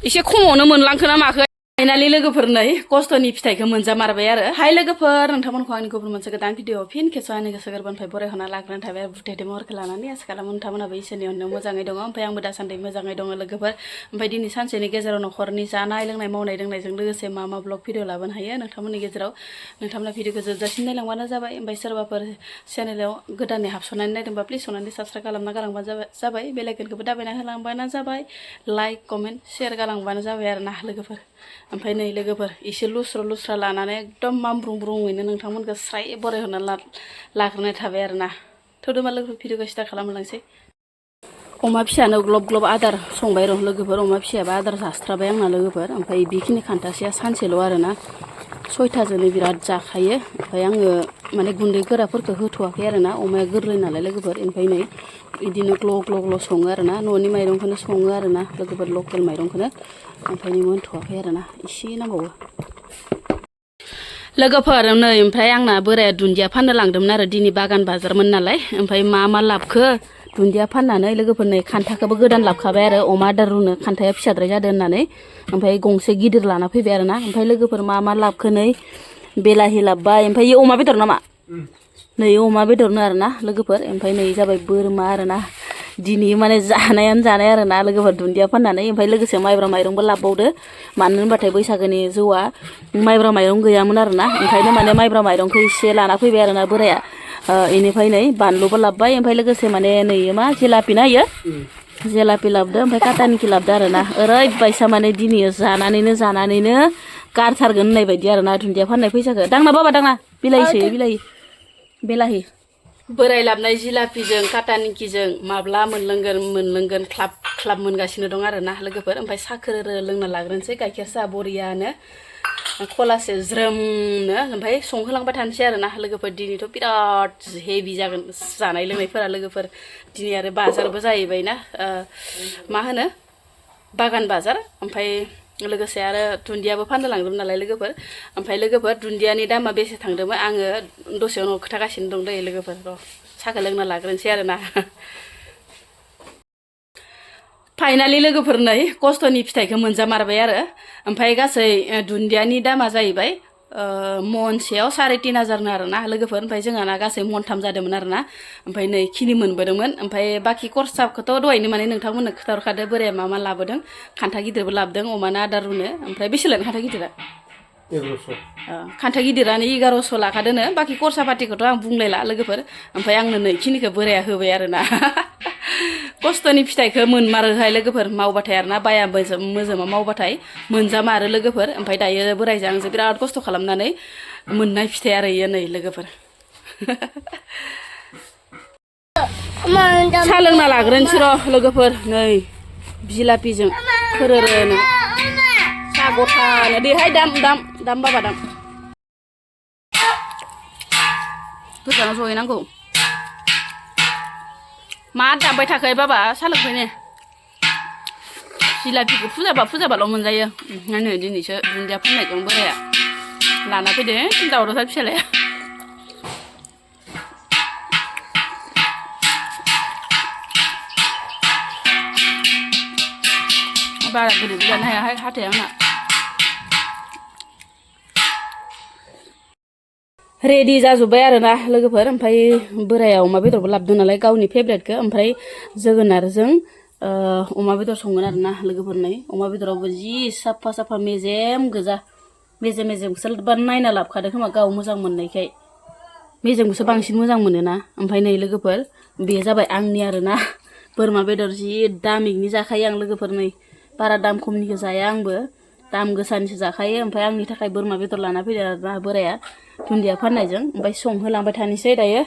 एसे खमावनो मोनलांखो ना माखो फाइनालि लोगोफोर नै खस्थ'नि फिथाइखौ मोनजामारबाय आरो हाय लोगोफोर नोंथांमोनखौ आंनि गुबुन मोनसे गोदान भिडिअ फिन खेबस आंनि गोसो गोरबोनिफ्राय बरायहरना लाग्रोनाय थाबाय बुथेथे महरखौ लानानै आसा खालामो नोंथांमोनाबो इसोरनि अननायाव मोजाङै दङ ओमफ्राय आंबो दासान्दि मोजाङै दङ लोगोफोर ओमफ्राय दिनै सानसेनि गेजेराव न'खरनि जानाय लोंनाय मावनाय दांनायजों लोगोसे मा ब्लग भिडिअ लाबोनो हायो नोंथांमोननि गेजेराव नोंथांमोना भिडिअखौ जोबजासिम नायलांबानो जाबाय ओमफ्राय सोरबाफोर चेनेलाव गोदानै हाबस'नानै नायदोंबा प्लिज अननानै साबस्क्राइब खालामना गालांबानो जाबाय बेल आइकनखौबो दाबायना होलांबानो जाबाय लाइक कमेन्ट शेयार गालांबानो जाबाय आरो ना लोगोफोर ओमफ्राय नै लोगोफोर एसे लुस्रा लानानै एकदम मामब्रुं ब्रुङैनो नोंथांमोनखौ स्राय बरायहरना लाग्रोनाय थाबाय आरो ना थौदोंबा लोगोफोर भिडिअखौ स्टार्ट खालामलांसै अमा फिसानो ग्लब ग्लब आदार संबाय र' लोगोफोर अमा फिसायाबो आदार जास्राबाय आंना लोगोफोर ओमफ्राय बेखिनि खान्थासेया सानसेल' आरो ना 6थाजोंनो बिराद जाखायो ओमफ्य आङो माने गुन्दै गोराफोरखौ होथ'वाखै आरो ना अमाया गोरलै नालाय लोगोफोर ओमफ्राय नै बिदिनो ग्ल' सङो आरो ना न'नि माइरंखौनो सङो आरो ना लोगोफोर लकेल माइरंखौनो ओमफ्राय नै मोनथ'वाखै आरो ना एसे नांबावो लोगोफोर नै ओमफ्राय आंना बोराया दुन्दिया फाननो लांदोंमोन आरो दिनै बागान बाजारमोन नालाय ओमफ्राय मा लाबखो दुन्दिया फाननानै लोगोफोर नै खान्थाखौबो गोदान लाबखाबाय आरो अमा आदार रुनो खान्थाया फिसाद्राय जादों होननानै ओमफ्राय गंसे गिदिर लाना फैबाय आरो ना ओमफ्राय लोगोफोर मा लाबखो नै बेलाहि लाबबाय ओमफ्राय इयो अमा बेदर नामा नै अमा बेदरनो आरो ना लोगोफोर ओमफ्राय नै जाबाय बोरमा आरो ना दिनै माने जानायानो जानाय आरो ना लोगोफोर दुन्दिया फाननानै ओमफ्राय लोगोसे माइब्रा माइरंबो लाबबावदो मानो होनबाथाय बैसागोनि जौआ माइब्रा माइरं गैयामोन आरो ना ओंखायनो माने माइब्रा माइरंखौ एसे लाना फैबाय आरो ना बोराया इनिफ्राय नै बानलुबो लाबबाय ओमफ्राय लोगोसे माने नै मा जिलापि ना इयो जिलापि लाबदो ओमफ्राय काटा निमकि लाबदो आरो ना ओरैबायसा माने दिनै जानानैनो गारथारगोन होननाय बायदि आरो ना दुन्दिया फाननाय फैसाखौ दांना बाबा दांना बेलाहि बोराय लाबनाय जिलापिजों काटा निमकिजों माब्ला मोनलोंगोन ख्लाब मोनगासिनो दं आरो ना लोगोफोर ओमफ्राय साखोर लोंना लाग्रोनोसै गाइखेर साहा बरियानो खलासे ज्रोमनो ओमफ्राय संहोलांबाय थानोसै आरो ना लोगोफोर दिनैथ' बिराद हेभि जागोन जानाय लोंनायफोरा लोगोफोर दिनै आरो बाजारबो जाहैबाय ना मा होनो बागान बाजार ओमफ्राय लोगोसे आरो दुन्दियाबो फाननो लांदोंमोन नालाय लोगोफोर ओमफ्राय लोगोफोर दुन्दियानि दामा बेसे थांदोंमोन आङो दसे उनाव खोथागासिनो दं दै लोगोफोर र' साहाखौ लोंना लाग्रोनोसै आरो ना फाइनालि लोगोफोर नै खस्थ'नि फिथाइखौ मोनजामारबाय आरो ओमफ्राय गासै दुन्दियानि दामा जाहैबाय मनसेयाव 3,500 आरो ना लोगोफोर ओमफ्राय जोंहाना गासै मनथाम जादोंमोन आरो ना ओमफ्राय नै खिनि मोनबोदोंमोन ओमफ्राय बाखि खरसाखौथ' दहायनो माने नोंथांमोननो खोथाहरखादो बोराया मा लाबोदों खान्था गिदिरबो लाबोदों अमानो आदार रुनो ओमफ्राय बेसे लानो खान्था गिदिरा 1100 खान्था गिदिरानो 1100 लाखादोनो बाखि खरसा पातिखौथ' आं बुंलायला लोगोफोर ओमफ्राय आंनो नै खिनिखौ बोराया होबाय आरो ना खस्थ'नि फिथाइखौ मोनमारोहाय लोगोफोर मावबाथाय आरो ना बाया मोजोमा मावबाथाय मोनजामारो लोगोफोर ओमफ्राय दायो बोरायजों आंजों बिराद खस्थ' खालामनानै मोननाय फिथाइ आरो इयो नै लोगोफोर साहा लोंना लाग्रोनोसै र' लोगोफोर नै जिलापिजों खोरोरोनो साहा गथानो देहाय दाम बाबा दाम गोजानाव सहैनांगौ मा दाबबाय थाखो बाबा साहा लोंफैनो जिलापिखौ फुजाबाल' मोनजायो नै दिनैसो दुन्दिया फाननायजों बोराया लाना फैदों दावरावथार फिसालाया बारा गिदिर जानो हायाहाय हाथाया आंना रेडि जाजोब्बाय आरो ना लोगोफोर ओमफ्राय बोराया अमा बेदरबो लाबोदों नालाय गावनि फेभरेटखौ ओमफ्राय जोगोनारजों अमा बेदर संगोन आरो ना लोगोफोर नै अमा बेदरावबो जि साफा मेजेम गोजा मेजेमखौसो नायना लाबोखादों खोमा गाव मोजां मोननायखाय मेजेमखौसो बांसिन मोजां मोनोना ओमफ्राय नै लोगोफोर बे जाबाय आंनि आरो ना बोरमा बेदर जि दामिकनि जाखायो आं लोगोफोर नै बारा दाम खमनिखौ जाया आंबो दाम गोसानिसो जाखायो ओमफ्राय आंनि थाखाय बोरमा बेदर लाना फैदों आरो ना बोराया दुन्दिया फाननायजों ओमफ्राय संहोलांबाय थानोसै दायो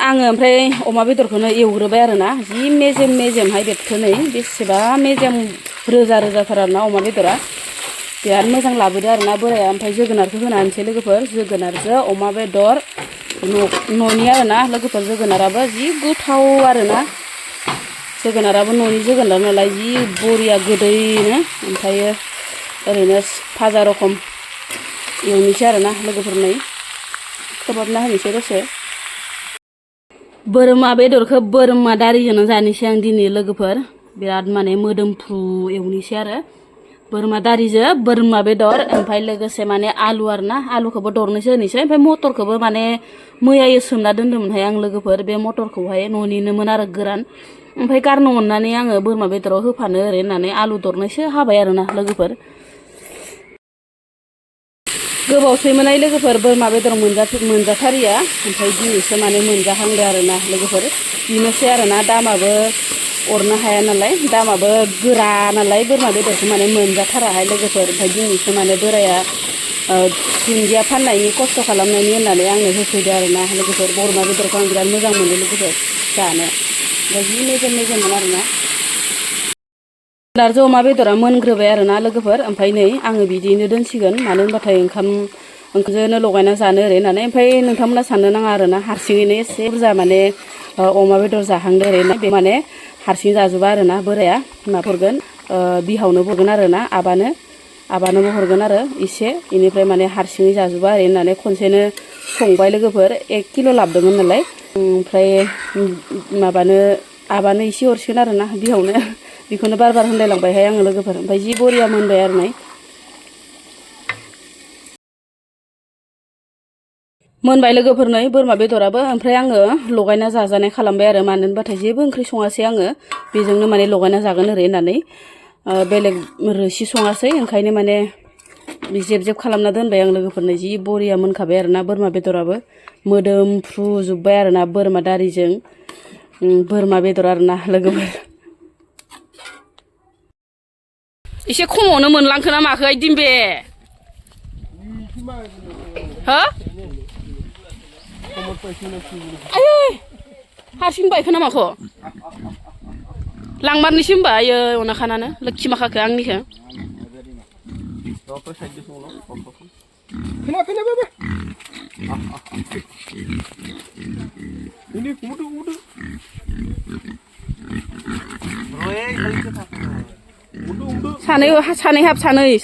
आङो ओमफ्राय अमा बेदरखौनो एवग्रोबाय आरो ना जि मेजेमहाय बेदखौ नै बेसेबा मेजेम रोजाथार आरो ना अमा बेदरा बिराद मोजां लाबोदो आरो ना बोराया ओमफ्राय जोगोनारखौ होनानैसै लोगोफोर जोगोनारजों अमा बेदर न'नि आरो ना लोगोफोर जोगोनाराबो जि गोथाव आरो ना जोगोनाराबो न'नि जोगोनार नालाय जि बरिया गोदैनो ओमफ्रायो ओरैनो भाजा रखम एवनोसै आरो ना लोगोफोर नै खोबहाबना होनोसै दसे बोरमा बेदरखौ बोरमा दारिजोंनो जानोसै आं दिनै लोगोफोर बिराद माने मोदोमफ्रु एवनोसै आरो बोरमा दारिजों बोरमा बेदर ओमफ्राय लोगोसे माने आलु आरोना आलुखौबो दरनैसो होनोसै ओमफ्राय मटरखौबो माने मैयायो सोमना दोन्दोंमोनहाय आं लोगोफोर बे मटरखौहाय न'निनोमोन आरो गोरान ओमफ्राय गारनो अननानै आङो बोरमा बेदराव होफानो ओरै होननानै आलु दरनैसो हाबाय आरोना लोगोफोर गोबावसैमोनहाय लोगोफोर बोरमा बेदर मोनजाथारिया ओमफ्राय दिनैसो माने मोनजाहांदों आरोना लोगोफोर बेनोसै आरोना दामाबो अरनो हाया नालाय दामाबो गोरा नालाय बोरमा बेदरखौ माने मोनजाथाराहाय लोगोफोर ओमफ्राय दिनैसो माने बोराया दुन्दिया फाननायनि खस्थ' खालामनायनि होननानै आंनो होफैदो आरोना लोगोफोर बोरमा बेदरखौ आं बिराद मोजां मोनो लोगोफोर जानो ओमफ्राय जि मेजेममोन आरोना नारजि अमा बेदरा मोनग्रोबाय आरोना लोगोफोर ओमफ्राय नै आङो बिदियैनो दोनसिगोन मानो होनबाथाय ओंखामजोंनो लगायना जानो ओरै होननानै ओमफ्राय नोंथांमोना साननो नाङा आरोना हारसिङैनो एसे बुरजा माने अमा बेदर जाहांदो ओरै बे माने हारसिं जाजोबा आरोना बोराया माफोरगोन बिहावनो हरगोन आरोना आबानोबो हरगोन आरो एसे इनिफ्राय माने हारसिङै जाजोबा ओरै होननानै खनसेनो संबाय लोगोफोर 1 किल' लाबोदोंमोन नालाय ओमफ्राय माबानो आबानो एसे हरसिगोन आरोना बिहावनो बेखौनो बार होनलायलांबायहाय आङो लोगोफोर ओमफ्राय जि बरिया मोनबाय आरो नै मोनबाय लोगोफोर नै बोरमा बेदराबो ओमफ्राय आङो लगायना जाजानाय खालामबाय आरो मानो होनबाथाय जेबो ओंख्रि सङासै आङो बेजोंनो माने लगायना जागोन ओरै होननानै बेलेग रोसि सङासै ओंखायनो माने जेब जेब खालामना दोनबाय आं लोगोफोरनो जि बरिया मोनखाबाय आरोना बोरमा बेदराबो मोदोमफ्रुजोब्बाय आरोना बोरमा दारिजों बोरमा बेदर आरोना लोगोफोर एसे खमावनो मोनलांखो ना माखो दिम्बे हो आयै हारसिं बायखो ना माखो लांमारनोसै होनबा आयै अना खानानो लोखि माखाखो आंनिखो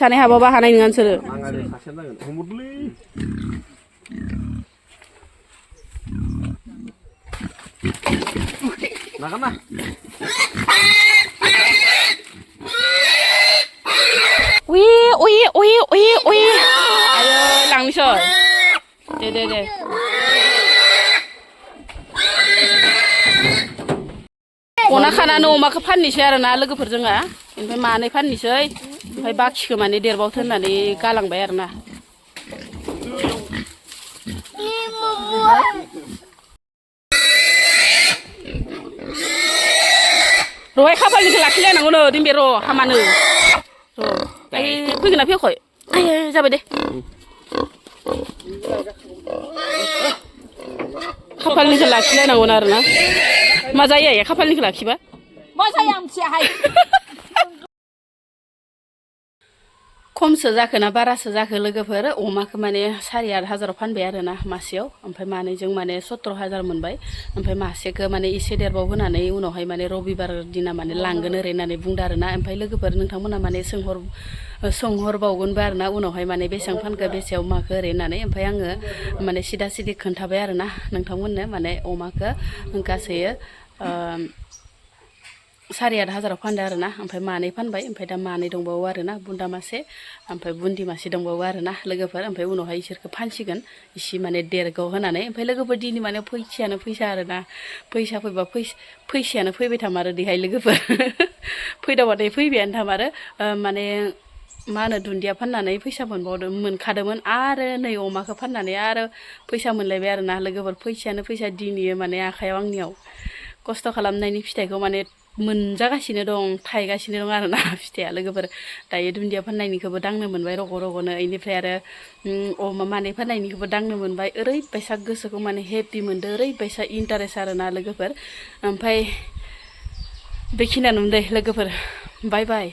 सानै हाबाबा हानाय नङा नोंसोरो नागाना आयो लांनोसै दे अना खानानो अमाखौ फाननोसै आरोना लोगोफोर जोंहा ओमफ्राय मानै फाननोसै ओमफ्राय बाखिखौ माने देरबावथो होननानै गालांबाय आरोना रहाय खाफालनिखौ लाखिलायनांगौ नो दिम्बे र' हामानो फैगोन ना फैयाखै आयै जाबाय दे खाफालनिखौ लाखिलायनांगौ आरोना मा जायो खाफालनिखौ लाखिबा मा जायो आं मिथियाहाय खमसो जाखो ना बारासो जाखो लोगोफोर अमाखौ माने 8,500 फानबाय आरोना मासेयाव ओमफ्राय मानैजों माने 17,000 मोनबाय ओमफ्राय मासेखौ माने एसे देरबाव होनानै उनावहाय माने रबिबार दिना माने लांगोन ओरै होननानै बुंदो आरोना ओमफ्राय लोगोफोर नोंथांमोना माने सोंहरबावगोनबो आरोना उनावहाय माने बेसेबां फानखो बेसेयाव माखो ओरै होननानै ओमफ्राय आङो माने सिदा सिदि खोन्थाबाय आरोना नोंथांमोननो माने अमाखौ गासै 8,500 फानदो आरोना ओमफ्राय मानै फानबाय ओमफ्राय दा मानै दंबावो आरोना बुन्दा मासे ओमफ्राय बुन्दि मासे दंबावो आरोना लोगोफोर ओमफ्राय उनावहाय इसोरखौ फानसिगोन इसे माने देरगाव होनानै ओमफ्राय लोगोफोर दिनै माने फैसायानो फैसा आरोना फैसा फैबा फैसायानो फैबाय थामारो देहाय लोगोफोर फैदावबाथाय फैबायानो थामारो माने मा होनो दुन्दिया फाननानै फैसा मोनखादोंमोन आरो नै अमाखौ फाननानै आरो फैसा मोनलायबाय आरोना लोगोफोर फैसायानो फैसा दिनै माने आखायाव आंनियाव खस्थ' खालामनायनि फिथाइखौ माने मोनजागासिनो दं थायगासिनो दं आरोना फिथाइया लोगोफोर दायो दुन्दिया फाननायनिखौबो दांनो मोनबाय रग'नो इनिफ्राय आरो अमा मानै फाननायनिखौबो दांनो मोनबाय ओरैबायसा गोसोखौ माने हेपि मोनदों ओरैबायसा इन्टारेस्ट आरोना लोगोफोर ओमफ्राय बेखिनियानो दे लोगोफोर बाय बाय।